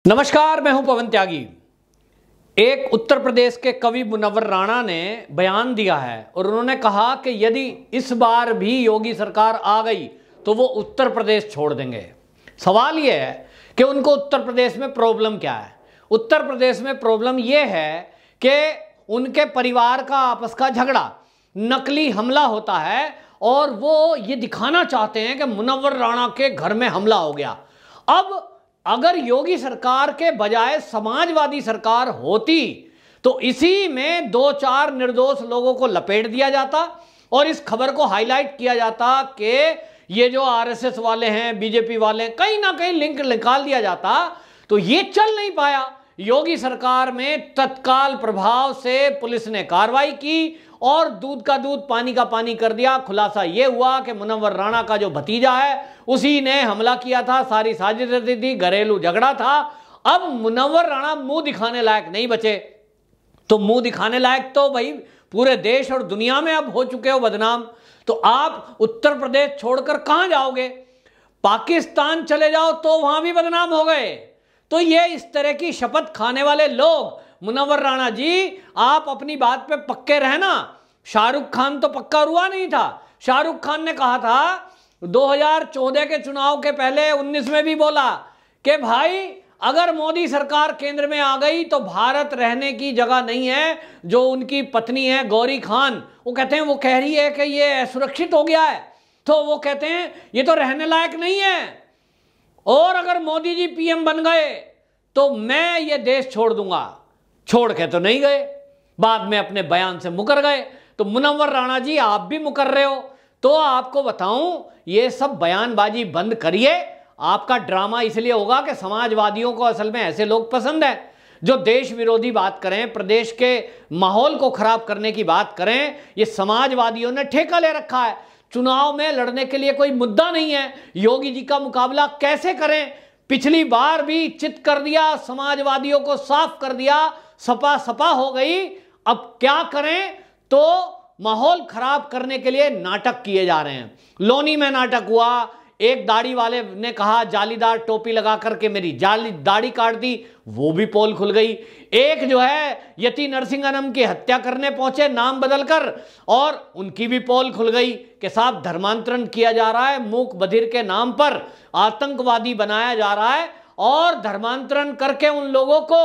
नमस्कार, मैं हूं पवन त्यागी। एक उत्तर प्रदेश के कवि मुनव्वर राणा ने बयान दिया है और उन्होंने कहा कि यदि इस बार भी योगी सरकार आ गई तो वो उत्तर प्रदेश छोड़ देंगे। सवाल ये है कि उनको उत्तर प्रदेश में प्रॉब्लम क्या है। उत्तर प्रदेश में प्रॉब्लम ये है कि उनके परिवार का आपस का झगड़ा, नकली हमला होता है और वो ये दिखाना चाहते हैं कि मुनव्वर राणा के घर में हमला हो गया। अब अगर योगी सरकार के बजाय समाजवादी सरकार होती तो इसी में दो चार निर्दोष लोगों को लपेट दिया जाता और इस खबर को हाईलाइट किया जाता कि ये जो आरएसएस वाले हैं, बीजेपी वाले, कहीं ना कहीं लिंक निकाल दिया जाता। तो ये चल नहीं पाया। योगी सरकार में तत्काल प्रभाव से पुलिस ने कार्रवाई की और दूध का दूध पानी का पानी कर दिया। खुलासा यह हुआ कि मुनव्वर राणा का जो भतीजा है उसी ने हमला किया था, सारी साजिश रची थी, घरेलू झगड़ा था। अब मुनव्वर राणा मुंह दिखाने लायक नहीं बचे। तो मुंह दिखाने लायक तो भाई पूरे देश और दुनिया में अब हो चुके हो बदनाम। तो आप उत्तर प्रदेश छोड़कर कहां जाओगे? पाकिस्तान चले जाओ तो वहां भी बदनाम हो गए। तो ये इस तरह की शपथ खाने वाले लोग, मुनव्वर राणा जी आप अपनी बात पे पक्के रहना। शाहरुख खान तो पक्का हुआ नहीं था। शाहरुख खान ने कहा था 2014 के चुनाव के पहले 19 में भी बोला कि भाई अगर मोदी सरकार केंद्र में आ गई तो भारत रहने की जगह नहीं है। जो उनकी पत्नी है गौरी खान, वो कहते हैं, वो कह रही है कि ये असुरक्षित हो गया है, तो वो कहते हैं ये तो रहने लायक नहीं है और अगर मोदी जी पीएम बन गए तो मैं ये देश छोड़ दूंगा। छोड़ के तो नहीं गए, बाद में अपने बयान से मुकर गए। तो मुनव्वर राणा जी आप भी मुकर रहे हो। तो आपको बताऊं, ये सब बयानबाजी बंद करिए। आपका ड्रामा इसलिए होगा कि समाजवादियों को असल में ऐसे लोग पसंद है जो देश विरोधी बात करें, प्रदेश के माहौल को खराब करने की बात करें। ये समाजवादियों ने ठेका ले रखा है। चुनाव में लड़ने के लिए कोई मुद्दा नहीं है। योगी जी का मुकाबला कैसे करें? पिछली बार भी चित कर दिया, समाजवादियों को साफ कर दिया, सपा सपा हो गई। अब क्या करें? तो माहौल खराब करने के लिए नाटक किए जा रहे हैं। लोनी में नाटक हुआ। एक दाढ़ी वाले ने कहा जालीदार टोपी लगा करके मेरी जाली दाढ़ी काट दी, वो भी पोल खुल गई। एक जो है यति नरसिंहनम की हत्या करने पहुंचे नाम बदलकर, और उनकी भी पोल खुल गई कि साहब धर्मांतरण किया जा रहा है, मूक बधिर के नाम पर आतंकवादी बनाया जा रहा है और धर्मांतरण करके उन लोगों को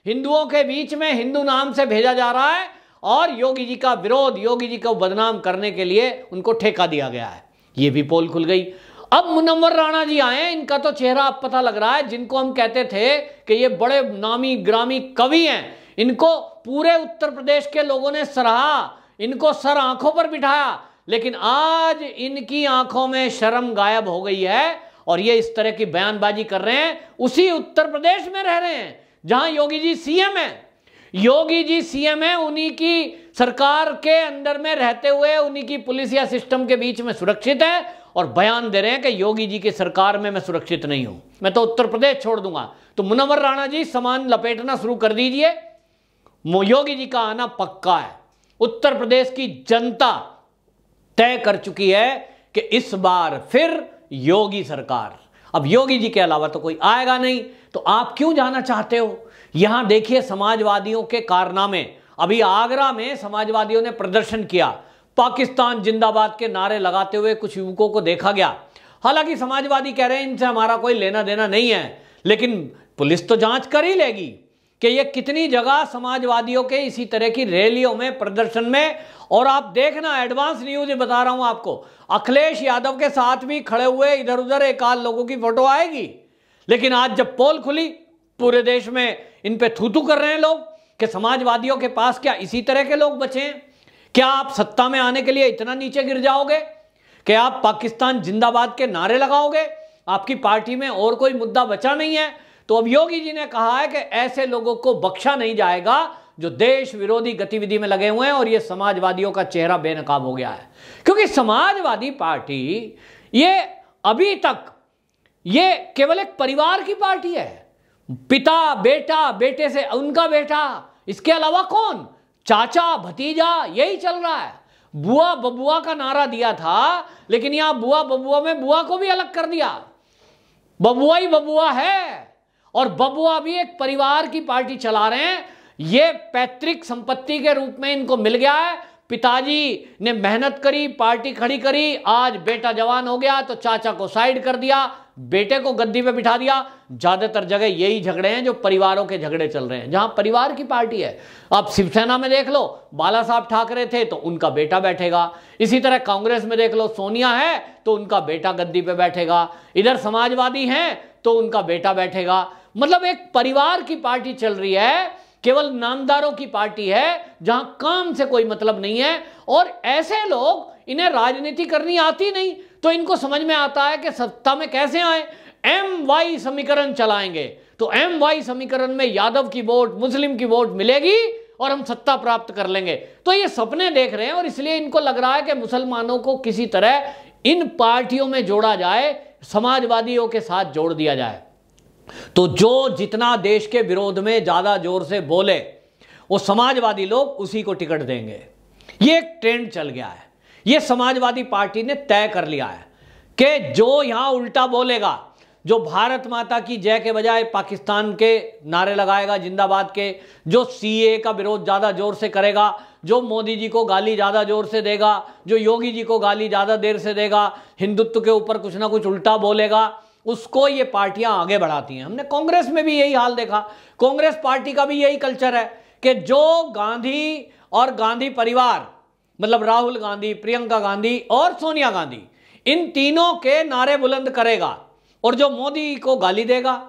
हिंदुओं के बीच में हिंदू नाम से भेजा जा रहा है और योगी जी का विरोध, योगी जी को बदनाम करने के लिए उनको ठेका दिया गया है। ये भी पोल खुल गई। अब मुनव्वर राणा जी आए, इनका तो चेहरा अब पता लग रहा है। जिनको हम कहते थे कि ये बड़े नामी ग्रामी कवि हैं, इनको पूरे उत्तर प्रदेश के लोगों ने सराहा, इनको सर आंखों पर बिठाया, लेकिन आज इनकी आंखों में शर्म गायब हो गई है और ये इस तरह की बयानबाजी कर रहे हैं। उसी उत्तर प्रदेश में रह रहे हैं जहां योगी जी सीएम है। योगी जी सीएम है, उन्हीं की सरकार के अंदर में रहते हुए उन्हीं की पुलिस या सिस्टम के बीच में सुरक्षित है और बयान दे रहे हैं कि योगी जी की सरकार में मैं सुरक्षित नहीं हूं, मैं तो उत्तर प्रदेश छोड़ दूंगा। तो मुनव्वर राणा जी सामान लपेटना शुरू कर दीजिए। योगी जी का आना पक्का है। उत्तर प्रदेश की जनता तय कर चुकी है कि इस बार फिर योगी सरकार। अब योगी जी के अलावा तो कोई आएगा नहीं। तो आप क्यों जाना चाहते हो? यहां देखिए समाजवादियों के कारनामे। अभी आगरा में समाजवादियों ने प्रदर्शन किया, पाकिस्तान जिंदाबाद के नारे लगाते हुए कुछ युवकों को देखा गया। हालांकि समाजवादी कह रहे हैं इनसे हमारा कोई लेना देना नहीं है, लेकिन पुलिस तो जांच कर ही लेगी कि ये कितनी जगह समाजवादियों के इसी तरह की रैलियों में, प्रदर्शन में। और आप देखना, एडवांस न्यूज बता रहा हूं आपको, अखिलेश यादव के साथ भी खड़े हुए इधर उधर एक आध लोगों की फोटो आएगी। लेकिन आज जब पोल खुली, पूरे देश में इन पे थूथू कर रहे हैं लोग कि समाजवादियों के पास क्या इसी तरह के लोग बचे हैं? क्या आप सत्ता में आने के लिए इतना नीचे गिर जाओगे कि आप पाकिस्तान जिंदाबाद के नारे लगाओगे? आपकी पार्टी में और कोई मुद्दा बचा नहीं है? तो अब योगी जी ने कहा है कि ऐसे लोगों को बख्शा नहीं जाएगा जो देश विरोधी गतिविधि में लगे हुए हैं। और ये समाजवादियों का चेहरा बेनकाब हो गया है, क्योंकि समाजवादी पार्टी ये अभी तक ये केवल एक परिवार की पार्टी है। पिता, बेटा, बेटे से उनका बेटा, इसके अलावा कौन? चाचा, भतीजा, यही चल रहा है। बुआ बबुआ का नारा दिया था, लेकिन यहां बुआ बबुआ में बुआ को भी अलग कर दिया। बबुआ ही बबुआ है और बबुआ भी एक परिवार की पार्टी चला रहे हैं। ये पैतृक संपत्ति के रूप में इनको मिल गया है। पिताजी ने मेहनत करी, पार्टी खड़ी करी, आज बेटा जवान हो गया तो चाचा को साइड कर दिया, बेटे को गद्दी पे बिठा दिया। ज्यादातर जगह यही झगड़े हैं जो परिवारों के झगड़े चल रहे हैं, जहां परिवार की पार्टी है। अब शिवसेना में देख लो, बाला साहब ठाकरे थे तो उनका बेटा बैठेगा। इसी तरह कांग्रेस में देख लो, सोनिया है तो उनका बेटा गद्दी पे बैठेगा। इधर समाजवादी हैं तो उनका बेटा बैठेगा। मतलब एक परिवार की पार्टी चल रही है, केवल नामदारों की पार्टी है, जहां काम से कोई मतलब नहीं है। और ऐसे लोग, इन्हें राजनीति करनी आती नहीं, तो इनको समझ में आता है कि सत्ता में कैसे आए, MY समीकरण चलाएंगे। तो MY समीकरण में यादव की वोट, मुस्लिम की वोट मिलेगी और हम सत्ता प्राप्त कर लेंगे। तो ये सपने देख रहे हैं और इसलिए इनको लग रहा है कि मुसलमानों को किसी तरह इन पार्टियों में जोड़ा जाए, समाजवादियों के साथ जोड़ दिया जाए। तो जो जितना देश के विरोध में ज्यादा जोर से बोले, वो समाजवादी लोग उसी को टिकट देंगे। ये एक ट्रेंड चल गया है। ये समाजवादी पार्टी ने तय कर लिया है कि जो यहां उल्टा बोलेगा, जो भारत माता की जय के बजाय पाकिस्तान के नारे लगाएगा, जिंदाबाद के, जो CA का विरोध ज्यादा जोर से करेगा, जो मोदी जी को गाली ज्यादा जोर से देगा, जो योगी जी को गाली ज्यादा देर से देगा, हिंदुत्व के ऊपर कुछ ना कुछ उल्टा बोलेगा, उसको ये पार्टियां आगे बढ़ाती हैं। हमने कांग्रेस में भी यही हाल देखा। कांग्रेस पार्टी का भी यही कल्चर है कि जो गांधी और गांधी परिवार, मतलब राहुल गांधी, प्रियंका गांधी और सोनिया गांधी, इन तीनों के नारे बुलंद करेगा और जो मोदी को गाली देगा,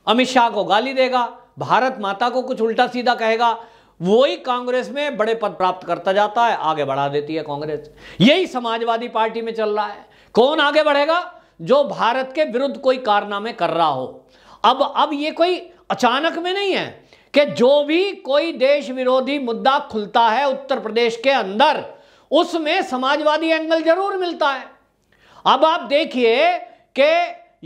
अमित शाह को गाली देगा, भारत माता को कुछ उल्टा सीधा कहेगा, वही कांग्रेस में बड़े पद प्राप्त करता जाता है, आगे बढ़ा देती है कांग्रेस। यही समाजवादी पार्टी में चल रहा है। कौन आगे बढ़ेगा? जो भारत के विरुद्ध कोई कारनामे कर रहा हो। अब ये कोई अचानक में नहीं है कि जो भी कोई देश विरोधी मुद्दा खुलता है उत्तर प्रदेश के अंदर, उसमें समाजवादी एंगल जरूर मिलता है। अब आप देखिए कि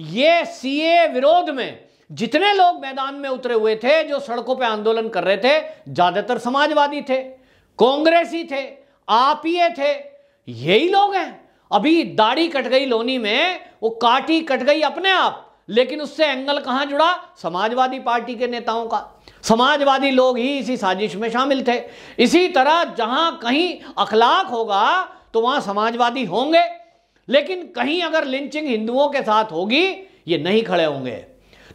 ये CA विरोध में जितने लोग मैदान में उतरे हुए थे, जो सड़कों पे आंदोलन कर रहे थे, ज्यादातर समाजवादी थे, कांग्रेसी थे, APA थे, यही लोग हैं। अभी दाढ़ी कट गई लोनी में, वो काटी कट गई अपने आप, लेकिन उससे एंगल कहां जुड़ा? समाजवादी पार्टी के नेताओं का। समाजवादी लोग ही इसी साजिश में शामिल थे। इसी तरह जहां कहीं अखलाक होगा तो वहां समाजवादी होंगे, लेकिन कहीं अगर लिंचिंग हिंदुओं के साथ होगी, ये नहीं खड़े होंगे।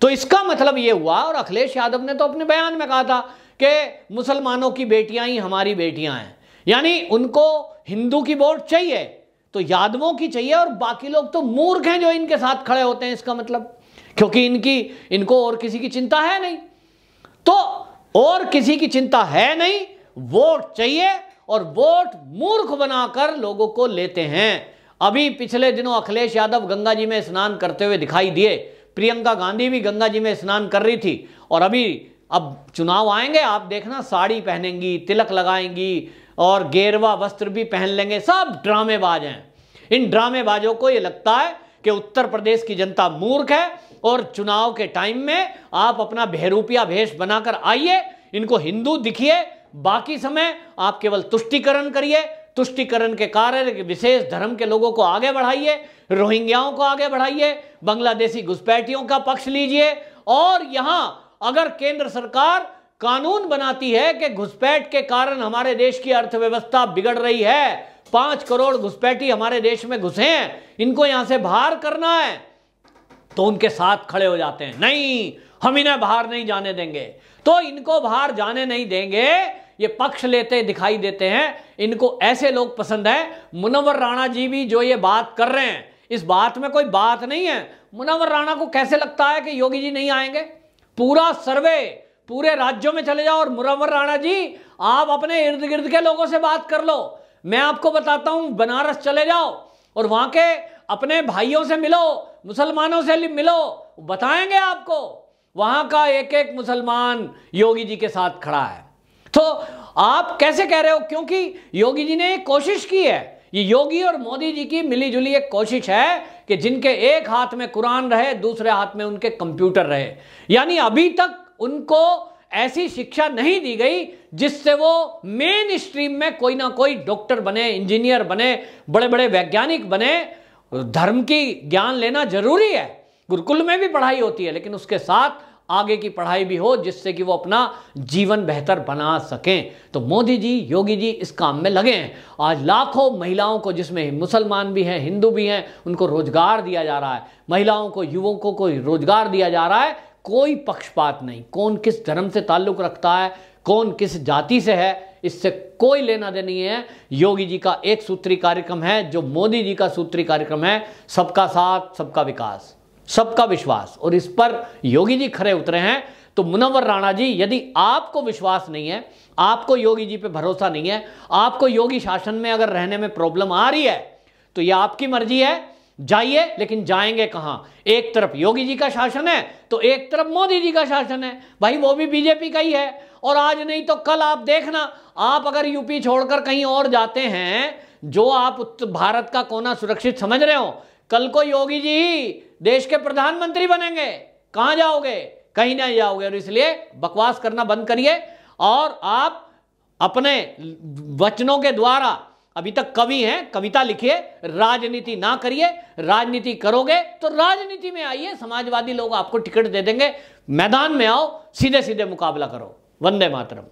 तो इसका मतलब ये हुआ, और अखिलेश यादव ने तो अपने बयान में कहा था कि मुसलमानों की बेटियां ही हमारी बेटियां हैं, यानी उनको हिंदू की वोट चाहिए तो यादवों की चाहिए, और बाकी लोग तो मूर्ख हैं जो इनके साथ खड़े होते हैं। इसका मतलब, क्योंकि इनको और किसी की चिंता है नहीं, तो और किसी की चिंता है नहीं, वोट चाहिए, और वोट मूर्ख बनाकर लोगों को लेते हैं। अभी पिछले दिनों अखिलेश यादव गंगा जी में स्नान करते हुए दिखाई दिए, प्रियंका गांधी भी गंगा जी में स्नान कर रही थी, और अब चुनाव आएंगे, आप देखना, साड़ी पहनेंगी, तिलक लगाएंगी और गेरवा वस्त्र भी पहन लेंगे। सब ड्रामेबाज हैं। इन ड्रामेबाजों को ये लगता है कि उत्तर प्रदेश की जनता मूर्ख है, और चुनाव के टाइम में आप अपना बहरूपिया भेष बनाकर आइए, इनको हिंदू दिखिए, बाकी समय आप केवल तुष्टीकरण करिए, तुष्टीकरण के कार्य विशेष धर्म के लोगों को आगे बढ़ाइए, रोहिंग्याओं को आगे बढ़ाइए, बांग्लादेशी घुसपैठियों का पक्ष लीजिए। और यहां अगर केंद्र सरकार कानून बनाती है कि घुसपैठ के कारण हमारे देश की अर्थव्यवस्था बिगड़ रही है, 5 करोड़ घुसपैठी हमारे देश में घुसे हैं, इनको यहां से बाहर करना है, तो उनके साथ खड़े हो जाते हैं। नहीं, हम इन्हें बाहर नहीं जाने देंगे। तो इनको बाहर जाने नहीं देंगे, ये पक्ष लेते दिखाई देते हैं। इनको ऐसे लोग पसंद हैं। मुनव्वर राणा जी भी जो ये बात कर रहे हैं, इस बात में कोई बात नहीं है। मुनव्वर राणा को कैसे लगता है कि योगी जी नहीं आएंगे? पूरा सर्वे पूरे राज्यों में चले जाओ और मुनव्वर राणा जी, आप अपने इर्द गिर्द के लोगों से बात कर लो। मैं आपको बताता हूं, बनारस चले जाओ और वहां के अपने भाइयों से मिलो, मुसलमानों से मिलो, बताएंगे आपको, वहां का एक एक मुसलमान योगी जी के साथ खड़ा है। तो आप कैसे कह रहे हो? क्योंकि योगी जी ने एक कोशिश की है। ये योगी और मोदी जी की मिलीजुली एक कोशिश है कि जिनके एक हाथ में कुरान रहे, दूसरे हाथ में उनके कंप्यूटर रहे। यानी अभी तक उनको ऐसी शिक्षा नहीं दी गई जिससे वो मेन स्ट्रीम में कोई ना कोई डॉक्टर बने, इंजीनियर बने, बड़े बड़े वैज्ञानिक बने। धर्म की ज्ञान लेना जरूरी है, गुरुकुल में भी पढ़ाई होती है, लेकिन उसके साथ आगे की पढ़ाई भी हो, जिससे कि वो अपना जीवन बेहतर बना सकें। तो मोदी जी, योगी जी इस काम में लगे हैं। आज लाखों महिलाओं को, जिसमें मुसलमान भी हैं, हिंदू भी हैं, उनको रोजगार दिया जा रहा है। महिलाओं को, युवकों को रोजगार दिया जा रहा है। कोई पक्षपात नहीं, कौन किस धर्म से ताल्लुक रखता है, कौन किस जाति से है, इससे कोई लेना देना नहीं है। योगी जी का एक सूत्री कार्यक्रम है, जो मोदी जी का सूत्री कार्यक्रम है, सबका साथ, सबका विकास, सबका विश्वास, और इस पर योगी जी खरे उतरे हैं। तो मुनव्वर राणा जी, यदि आपको विश्वास नहीं है, आपको योगी जी पे भरोसा नहीं है, आपको योगी शासन में अगर रहने में प्रॉब्लम आ रही है, तो यह आपकी मर्जी है, जाइए। लेकिन जाएंगे कहां? एक तरफ योगी जी का शासन है तो एक तरफ मोदी जी का शासन है। भाई वो भी बीजेपी का ही है। और आज नहीं तो कल आप देखना, आप अगर यूपी छोड़कर कहीं और जाते हैं, जो आप भारत का कोना सुरक्षित समझ रहे हो, कल को योगी जी ही देश के प्रधानमंत्री बनेंगे। कहां जाओगे? कहीं नहीं जाओगे। और इसलिए बकवास करना बंद करिए और आप अपने वचनों के द्वारा, अभी तक कवि हैं, कविता लिखिए, राजनीति ना करिए। राजनीति करोगे तो राजनीति में आइए, समाजवादी लोग आपको टिकट दे देंगे, मैदान में आओ, सीधे सीधे मुकाबला करो। वंदे मातरम।